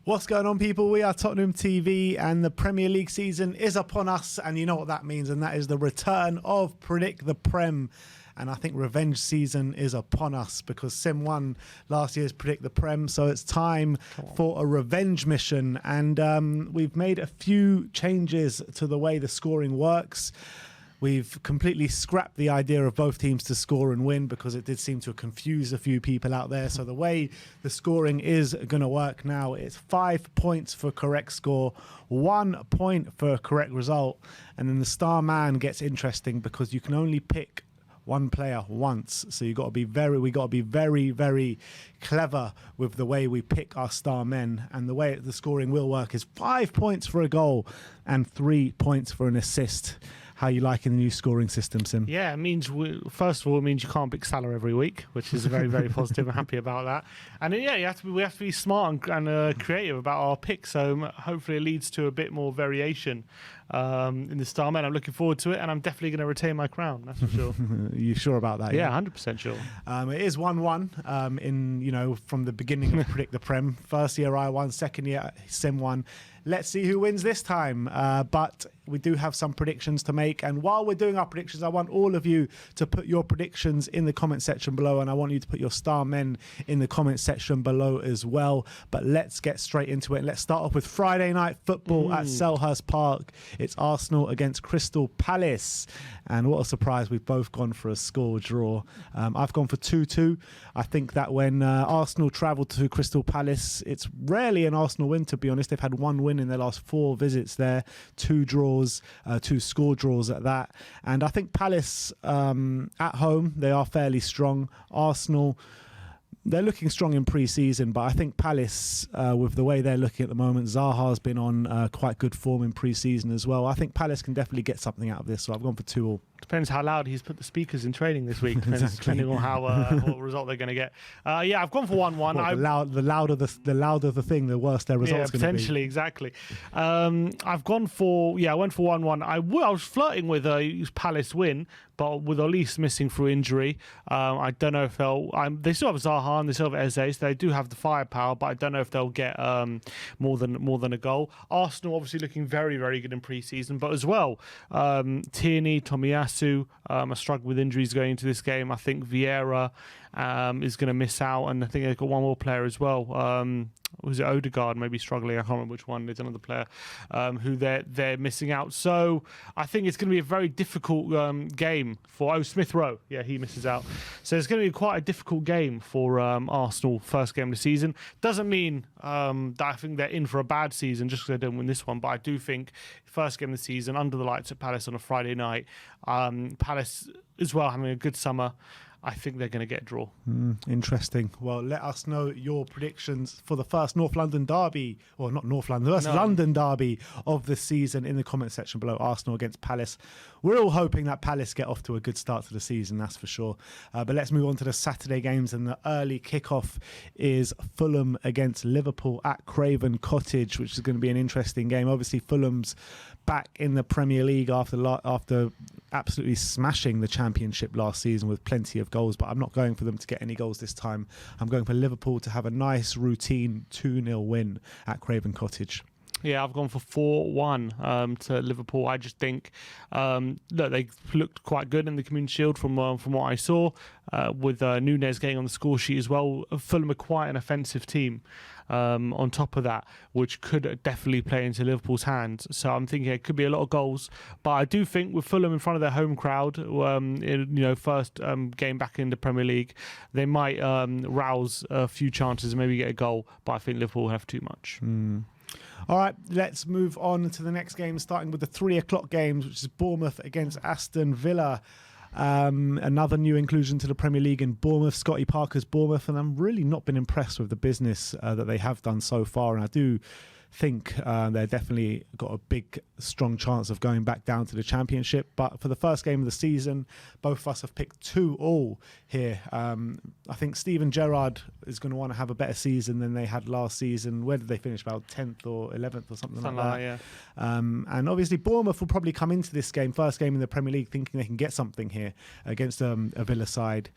What's going on, people? We are Tottenham TV, and the Premier League season is upon us, and you know what that means, and that is the return of Predict the Prem. And I think revenge season is upon us because Sim won last year's Predict the Prem, so it's time for a revenge mission. And we've made a few changes to the way the scoring works. We've completely scrapped the idea of both teams to score and win because it did seem to confuse a few people out there. So the way the scoring is going to work now, it's 5 points for correct score, 1 point for a correct result. And then the star man gets interesting because you can only pick one player once, so we got to be very clever with the way we pick our star men. And the way the scoring will work is 5 points for a goal and 3 points for an assist. How you liking the new scoring system, Sim? Yeah, it means first of all, it means you can't pick Salah every week, which is very positive. I'm happy about that. And then, yeah, we have to be smart and creative about our picks. So hopefully, it leads to a bit more variation in the star men. I'm looking forward to it, and I'm definitely going to retain my crown. That's for sure. You sure about that? Yeah, 100% sure. It is 1-1 from the beginning of Predict the Prem. First year I won, second year Sim won. Let's see who wins this time. But we do have some predictions to make. And while we're doing our predictions, I want all of you to put your predictions in the comment section below. And I want you to put your star men in the comment section below as well. But let's get straight into it. Let's start off with Friday night football at Selhurst Park. It's Arsenal against Crystal Palace. And what a surprise, we've both gone for a score draw. I've gone for 2-2. I think that when Arsenal travel to Crystal Palace, it's rarely an Arsenal win, to be honest. They've had one win in their last 4 visits there, 2 draws, 2 score draws at that. And I think Palace at home, they are fairly strong. Arsenal, they're looking strong in pre-season, but I think Palace, with the way they're looking at the moment, Zaha's been on quite good form in pre-season as well. I think Palace can definitely get something out of this, so I've gone for 2-2. Depends how loud he's put the speakers in training this week, depending on how what result they're going to get. Yeah, I've gone for 1-1. Well, the louder the thing, the worse their results going to be. Potentially, exactly. I've gone for I went for 1-1. I was flirting with a Palace win, but with Olise missing through injury, I don't know if they still have Zaha and they still have Eze, so they do have the firepower, but I don't know if they'll get more than a goal. Arsenal obviously looking very good in pre-season, but as well, Tierney, Tomiyasu are struggling with injuries going into this game. I think Vieira is going to miss out, and I think they've got one more player as well. Was it Odegaard maybe struggling? I can't remember which one. There's another player who they're missing out. So I think it's going to be a very difficult game for Smith Rowe. Yeah, he misses out. So it's going to be quite a difficult game for Arsenal first game of the season. Doesn't mean that I think they're in for a bad season just because they don't win this one. But I do think first game of the season under the lights at Palace on a Friday night. Palace as well having a good summer. I think they're going to get a draw. Interesting. Well, let us know your predictions for the first North London derby, or not North London, London derby of the season in the comment section below. Arsenal against Palace. We're all hoping that Palace get off to a good start to the season, that's for sure. But let's move on to the Saturday games, and the early kickoff is Fulham against Liverpool at Craven Cottage, which is going to be an interesting game. Obviously, Fulham's back in the Premier League after absolutely smashing the Championship last season with plenty of goals, but I'm not going for them to get any goals this time. I'm going for Liverpool to have a nice routine 2-0 win at Craven Cottage. Yeah, I've gone for 4-1 to Liverpool. I just think that they looked quite good in the Community Shield from what I saw, with Núñez getting on the score sheet as well. Fulham are quite an offensive team on top of that, which could definitely play into Liverpool's hands. So I'm thinking it could be a lot of goals. But I do think with Fulham in front of their home crowd, first game back in the Premier League, they might rouse a few chances and maybe get a goal. But I think Liverpool will have too much. All right, let's move on to the next game, starting with the 3 o'clock games, which is Bournemouth against Aston Villa. Another new inclusion to the Premier League in Bournemouth, Scotty Parker's Bournemouth, and I'm really not been impressed with the business that they have done so far, and I do think they've definitely got a big, strong chance of going back down to the Championship. But for the first game of the season, both of us have picked 2-2 here. I think Steven Gerrard is going to want to have a better season than they had last season. Where did they finish? About 10th or 11th or something like that. Yeah. And obviously Bournemouth will probably come into this game, first game in the Premier League, thinking they can get something here against a Villa side.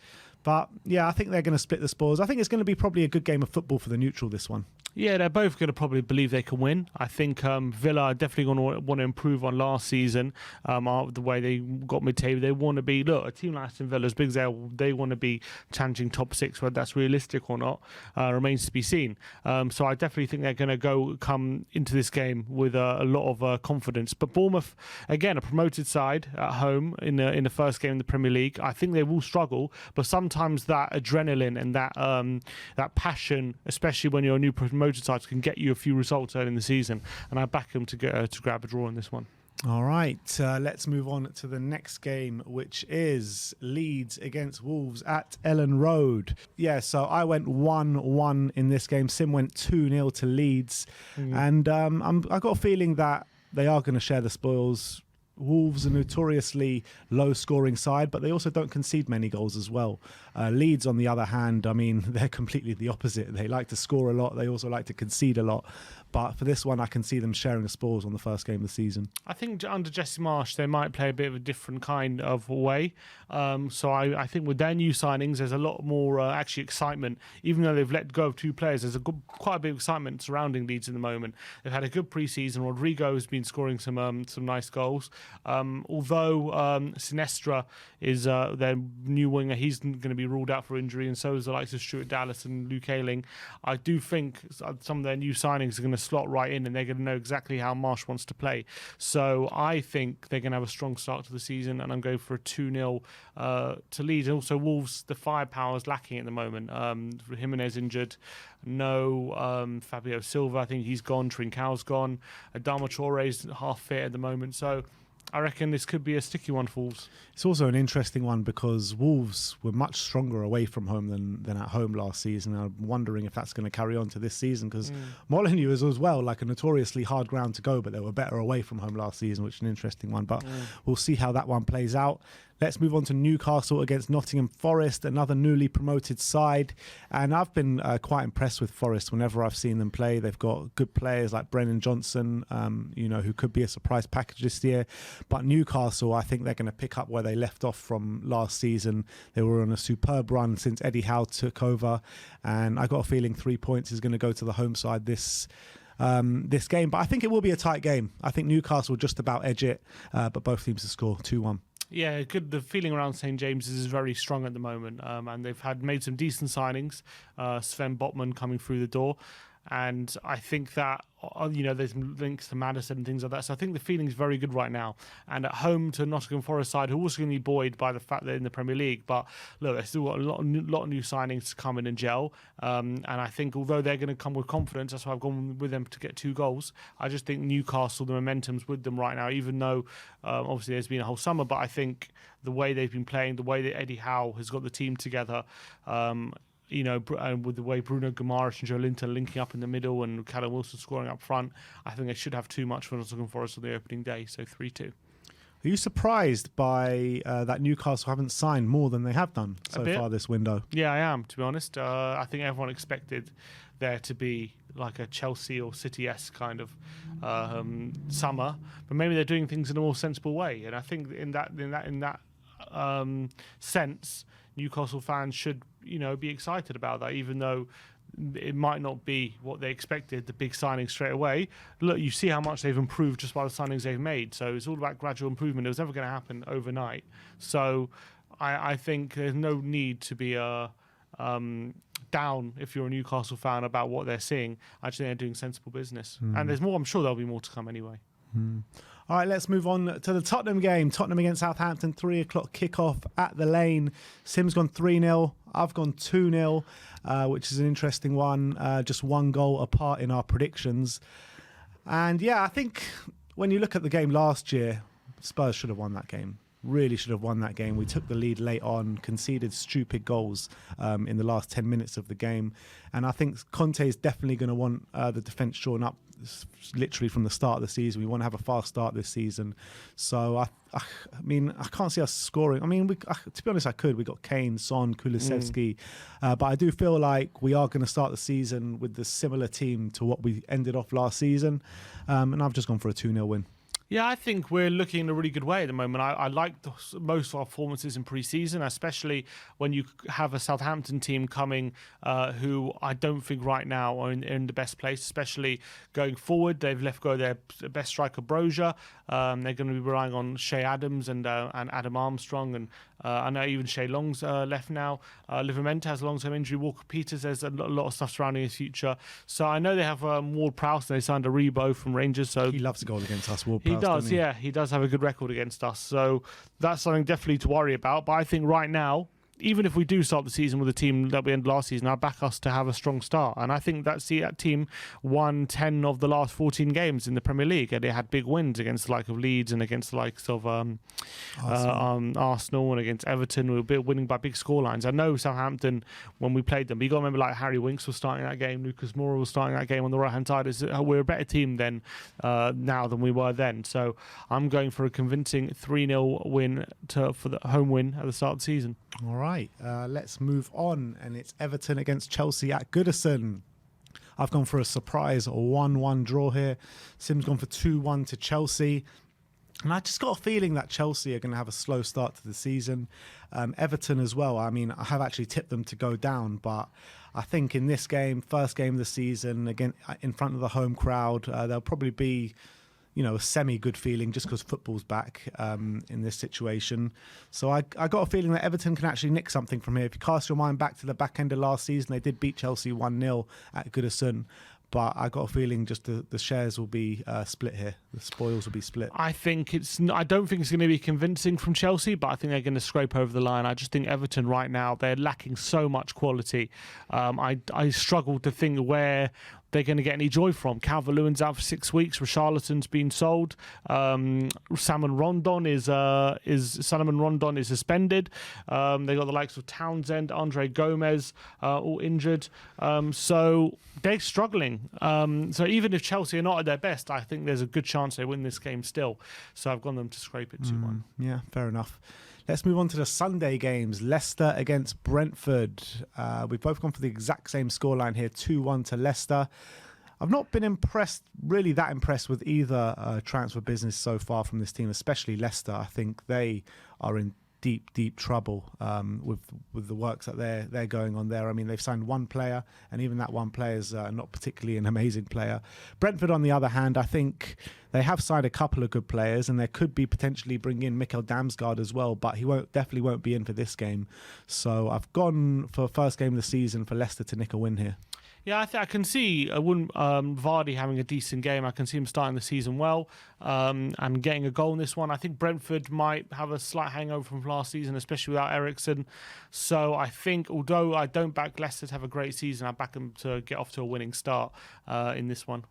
But yeah, I think they're going to split the spoils. I think it's going to be probably a good game of football for the neutral, this one. Yeah, they're both going to probably believe they can win. I think Villa are definitely going to want to improve on last season. The way they got mid-table, they want to be, look, a team like Aston Villa, as big as they want to be challenging top 6. Whether that's realistic or not remains to be seen. So I definitely think they're going to come into this game with a lot of confidence. But Bournemouth, again, a promoted side at home in the first game in the Premier League. I think they will struggle, but sometimes that adrenaline and that passion, especially when you're a new promoted side, can get you a few results early in the season. And I back them to grab a draw in this one. All right, let's move on to the next game, which is Leeds against Wolves at Ellen Road. Yeah, so I went 1-1 in this game. Sim went 2-0 to Leeds. And I got a feeling that they are going to share the spoils. Wolves are notoriously low-scoring side, but they also don't concede many goals as well. Leeds, on the other hand, I mean, they're completely the opposite. They like to score a lot. They also like to concede a lot. But for this one, I can see them sharing the spoils on the first game of the season. I think under Jesse Marsch, they might play a bit of a different kind of way. So I think with their new signings, there's a lot more actually excitement. Even though they've let go of 2 players, there's quite a bit of excitement surrounding Leeds in the moment. They've had a good pre-season. Rodrigo has been scoring some nice goals. Although Sinestra is their new winger, he's going to be ruled out for injury, and so is the likes of Stuart Dallas and Luke Ayling. I do think some of their new signings are going to slot right in, and they're going to know exactly how Marsch wants to play. So I think they're going to have a strong start to the season, and I'm going for a 2-0 to Leeds. And also Wolves, the firepower is lacking at the moment. Jimenez injured. No Fabio Silva, I think he's gone. Trincão's gone. Adama Traore's half fit at the moment. So I reckon this could be a sticky one for Wolves. It's also an interesting one because Wolves were much stronger away from home than at home last season. I'm wondering if that's going to carry on to this season because Molineux is as well like a notoriously hard ground to go, but they were better away from home last season, which is an interesting one. But we'll see how that one plays out. Let's move on to Newcastle against Nottingham Forest, another newly promoted side. And I've been quite impressed with Forest whenever I've seen them play. They've got good players like Brennan Johnson, who could be a surprise package this year. But Newcastle, I think they're going to pick up where they left off from last season. They were on a superb run since Eddie Howe took over. And I got a feeling 3 points is going to go to the home side this game. But I think it will be a tight game. I think Newcastle will just about edge it, but both teams to score 2-1. Yeah, good. The feeling around St James's is very strong at the moment, and they've made some decent signings. Sven Botman coming through the door, and I think that there's links to Maddison and things like that. So I think the feeling is very good right now. And at home to Nottingham Forest side, who are also going to be buoyed by the fact they're in the Premier League. But look, they've still got a lot of new signings to come in and gel. And I think although they're going to come with confidence, that's why I've gone with them to get 2 goals. I just think Newcastle, the momentum's with them right now, even though obviously there's been a whole summer. But I think the way they've been playing, the way that Eddie Howe has got the team together, with the way Bruno Guimaraes and Joe Linton linking up in the middle and Callum Wilson scoring up front, I think they should have too much for Nottingham Forest on the opening day, so 3-2. Are you surprised by that Newcastle haven't signed more than they have done so far this window? Yeah, I am, to be honest. I think everyone expected there to be like a Chelsea or City-esque kind of summer, but maybe they're doing things in a more sensible way. And I think in that sense, Newcastle fans should, be excited about that, even though it might not be what they expected, the big signing straight away. Look, you see how much they've improved just by the signings they've made. So it's all about gradual improvement. It was never going to happen overnight. So I think there's no need to be down if you're a Newcastle fan about what they're seeing. Actually, they're doing sensible business. And there's more. I'm sure there'll be more to come anyway. All right, let's move on to the Tottenham game. Tottenham against Southampton, 3 o'clock kickoff at the Lane. Sim's gone 3-0. I've gone 2-0, which is an interesting one. Just 1 goal apart in our predictions. And yeah, I think when you look at the game last year, Spurs should have won that game. Really should have won that game. We took the lead late on, conceded stupid goals in the last 10 minutes of the game. And I think Conte is definitely going to want the defence shored up literally from the start of the season. We want to have a fast start this season. So, I mean, I can't see us scoring. I mean, to be honest, I could. We got Kane, Son, Kulusevski. But I do feel like we are going to start the season with the similar team to what we ended off last season. And I've just gone for a 2-0 win. Yeah, I think we're looking in a really good way at the moment. I like most of our performances in pre-season, especially when you have a Southampton team coming who I don't think right now are in the best place, especially going forward. They've left go their best striker, Brozier. They're going to be relying on Shea Adams and Adam Armstrong, and I know even Shea Long's left now. Livramento has a long-term injury. Walker Peters, there's a lot of stuff surrounding his future. So I know they have Ward-Prowse, and they signed a Rebo from Rangers. So he loves a goal against us, Ward-Prowse. He does, yeah. He does have a good record against us. So that's something definitely to worry about. But I think right now, even if we do start the season with a team that we ended last season, I back us to have a strong start. And I think that team won 10 of the last 14 games in the Premier League. And they had big wins against the likes of Leeds and against the likes of Arsenal and against Everton. We were winning by big scorelines. I know Southampton, when we played them, but you got to remember, like, Harry Winks was starting that game, Lucas Moura was starting that game on the right-hand side. We're a better team now than we were then. So I'm going for a convincing 3-0 win for the home win at the start of the season. All right, let's move on, and it's Everton against Chelsea at Goodison. I've gone for a surprise 1-1 draw here. Sim's gone for 2-1 to Chelsea. And I just got a feeling that Chelsea are going to have a slow start to the season. Everton as well. I mean, I have actually tipped them to go down, but I think in this game, first game of the season, again in front of the home crowd, they'll probably be, a semi-good feeling just because football's back in this situation. So I got a feeling that Everton can actually nick something from here. If you cast your mind back to the back end of last season, they did beat Chelsea 1-0 at Goodison. But I got a feeling just the shares will be split here. The spoils will be split. I don't think it's going to be convincing from Chelsea, but I think they're going to scrape over the line. I just think Everton right now, they're lacking so much quality. I struggle to think where they're going to get any joy from. Calvert-Lewin's out for 6 weeks. Richarlison's been sold. Salomon Rondon is suspended. They got the likes of Townsend, Andre Gomez, all injured. So they're struggling. So even if Chelsea are not at their best, I think there's a good chance they win this game still. So I've gone them to scrape it 2-1. Yeah, fair enough. Let's move on to the Sunday games. Leicester against Brentford. We've both gone for the exact same scoreline here, 2-1 to Leicester. I've not been really that impressed with either transfer business so far from this team, especially Leicester. I think they are in deep trouble with the works that they're going on there. I mean, they've signed one player, and even that one player is not particularly an amazing player. Brentford, on the other hand, I think they have signed a couple of good players, and they could be potentially bringing in Mikkel Damsgaard as well, but he definitely won't be in for this game. So I've gone for first game of the season for Leicester to nick a win here. Yeah, I can see Vardy having a decent game. I can see him starting the season well and getting a goal in this one. I think Brentford might have a slight hangover from last season, especially without Eriksen. So I think, although I don't back Leicester to have a great season, I back them to get off to a winning start in this one.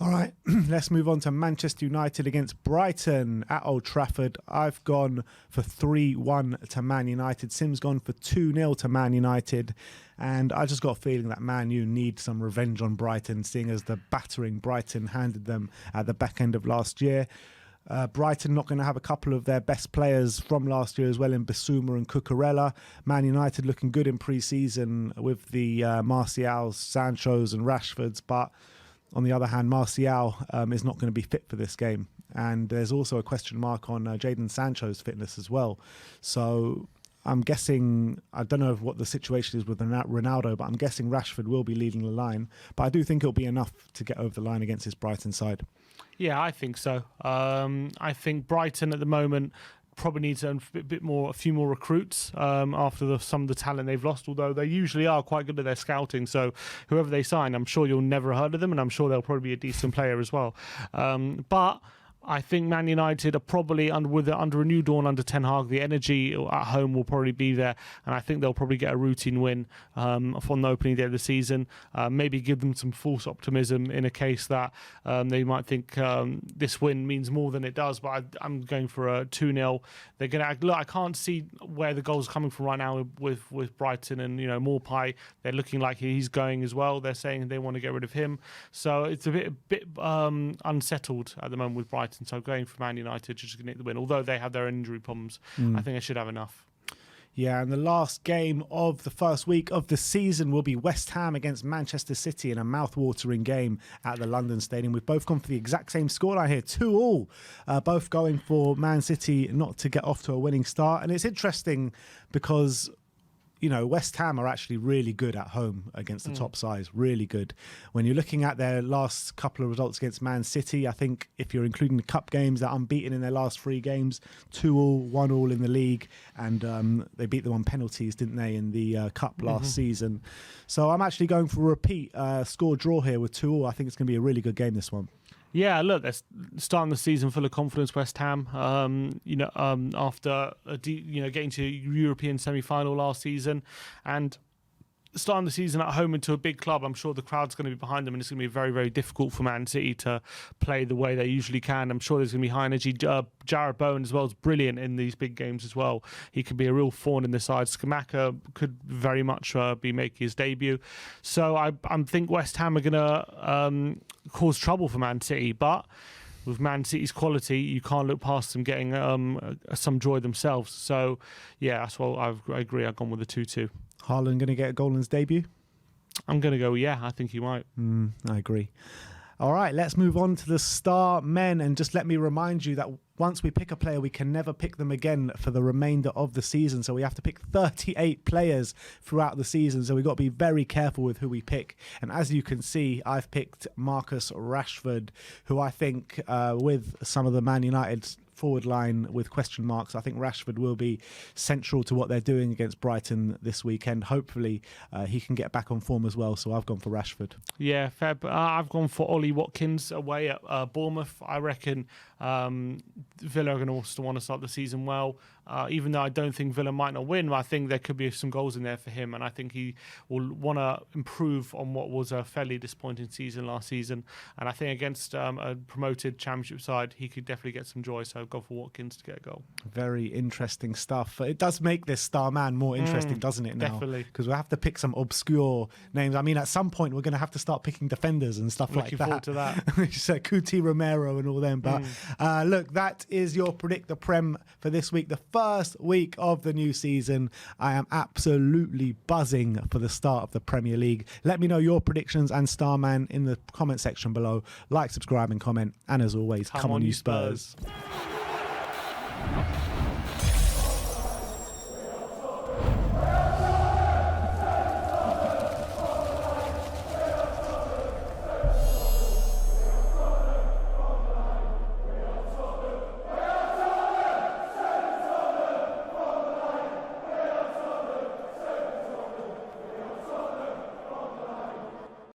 All right, let's move on to Manchester United against Brighton at Old Trafford. I've gone for 3-1 to Man United. Sim's gone for 2-0 to Man United. And I just got a feeling that Man U need some revenge on Brighton, seeing as the battering Brighton handed them at the back end of last year. Brighton not going to have a couple of their best players from last year as well in Bissouma and Cucurella. Man United looking good in pre-season with the Martials, Sanchos and Rashfords, but on the other hand, Martial is not going to be fit for this game. And there's also a question mark on Jadon Sancho's fitness as well. So I'm guessing, I don't know what the situation is with Ronaldo, but I'm guessing Rashford will be leading the line. But I do think it'll be enough to get over the line against this Brighton side. Yeah, I think so. I think Brighton at the moment probably needs a few more recruits after some of the talent they've lost, although they usually are quite good at their scouting. So whoever they sign, I'm sure you'll never heard of them, and I'm sure they'll probably be a decent player as well. But I think Man United are probably under a new dawn under Ten Hag. The energy at home will probably be there, and I think they'll probably get a routine win from the opening day of the season. Maybe give them some false optimism in a case that they might think this win means more than it does. But I'm going for a 2-0. They're going to look. I can't see where the goals are coming from right now with Brighton and Maupay. They're looking like he's going as well. They're saying they want to get rid of him, so it's a bit unsettled at the moment with Brighton. So going for Man United just to get the win, although they have their injury problems, I think they should have enough. Yeah, and the last game of the first week of the season will be West Ham against Manchester City in a mouth-watering game at the London Stadium. We've both gone for the exact same scoreline here, 2-2. Both going for Man City not to get off to a winning start. And it's interesting because, you know, West Ham are actually really good at home against the top sides, really good. When you're looking at their last couple of results against Man City, I think if you're including the cup games, they're unbeaten in their last 3 games, 2-2, 1-1 in the league, and they beat them on penalties, didn't they, in the cup last season. So I'm actually going for a repeat score draw here with 2-2. I think it's going to be a really good game, this one. Yeah, look, they're starting the season full of confidence, West Ham. After getting to European semi-final last season, and starting the season at home into a big club, I'm sure the crowd's going to be behind them, and it's going to be very, very difficult for Man City to play the way they usually can. I'm sure there's going to be high energy. Jarrod Bowen as well is brilliant in these big games as well. He could be a real thorn in the side. Skamaka could very much be making his debut. So I think West Ham are going to cause trouble for Man City, but with Man City's quality, you can't look past them getting some joy themselves. So, yeah, that's what I agree. I've gone with the 2-2. Haaland going to get a goal in his debut? I'm going to go, yeah, I think he might. I agree. All right, let's move on to the star men. And just let me remind you that once we pick a player, we can never pick them again for the remainder of the season. So we have to pick 38 players throughout the season. So we've got to be very careful with who we pick. And as you can see, I've picked Marcus Rashford, who I think with some of the Man United forward line with question marks, I think Rashford will be central to what they're doing against Brighton this weekend. Hopefully he can get back on form as well, so I've gone for Rashford. Yeah, fair. I've gone for Ollie Watkins away at Bournemouth. I reckon Villa are going to also want to start the season well. Even though I don't think Villa might not win, I think there could be some goals in there for him, and I think he will want to improve on what was a fairly disappointing season last season. And I think against a promoted Championship side, he could definitely get some joy. So I've gone for Watkins to get a goal. Very interesting stuff. It does make this star man more interesting, doesn't it? Now, definitely, because we'll have to pick some obscure names. I mean, at some point we're going to have to start picking defenders and stuff like that. Looking forward to that. Cuti Romero and all them. But look, that is your Predict the Prem for this week, the first week of the new season. I am absolutely buzzing for the start of the Premier League. Let me know your predictions and Starman in the comment section below. Like, subscribe and comment. And as always, come on you Spurs.